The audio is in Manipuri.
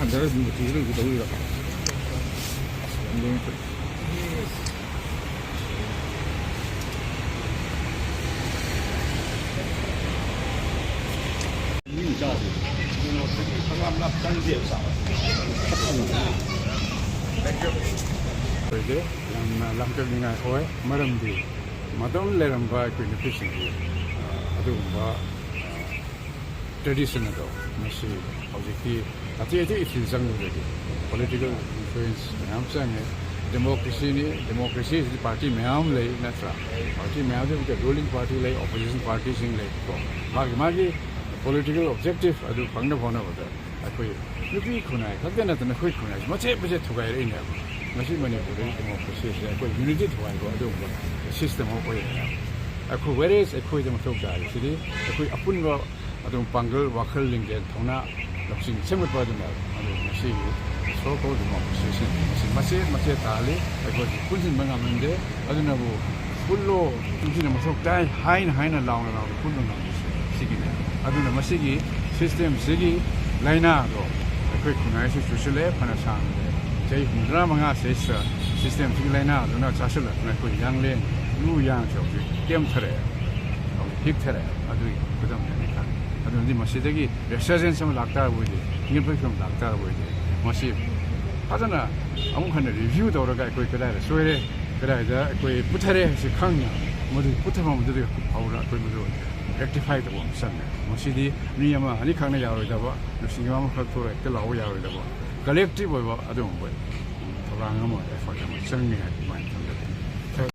한자를 뒤를 그대로 이제 람적이나 오해 마름디 마동 레람바 그 느끼시기 아주 뭐 트래디셔널도 마시 어제기 아티에티 실상으로기 political influence 남상에 democracy party 매암 레이 나트라 party 매암도 그 ruling party 레이 opposition party 싱 레이 또 마기 political objective 아주 방나 보나 보다 아그 누피 코나에 각대나는 그 코나에 뭐제 투가 이래냐 마시 머니पु르 democracy 그 unity 투가 이거 아주 뭐 시스템 하고 있어요 아그 whereas 에코이다 못하다 시리 그 아픈 거 아주 pangal wakhal 링게 thouna 럭싱 semgatpa 좀 아주 마시 소고 democracy 마시 달리 그 군신 방하는데 아주 나고 풀로 중심에 못다 하이나 라운드 풀로 시기네 aduna masigi system sigi laina do koi kunai su susule phana sang de jai hundra manga system sigi laina do na chashul na koi yang le lu yang chok ji kem thare hik thare adu kudam ne ka adu ndi masigi resurgence sam lagta bo ji ngin pe sam lagta bo ji masi 하잖아 아무한테 리뷰 돌아가 그거 그래 소리래 그래 이제 그 부터래 시 강냐 모두 부터만 모두 바우라 그 모두 rectify the one son mosidi niyama ani khang na yaro da ba singama khat to re ke lawo yaro da ba collective ba adum ba thora ngam ma effort ma chang ni ha ma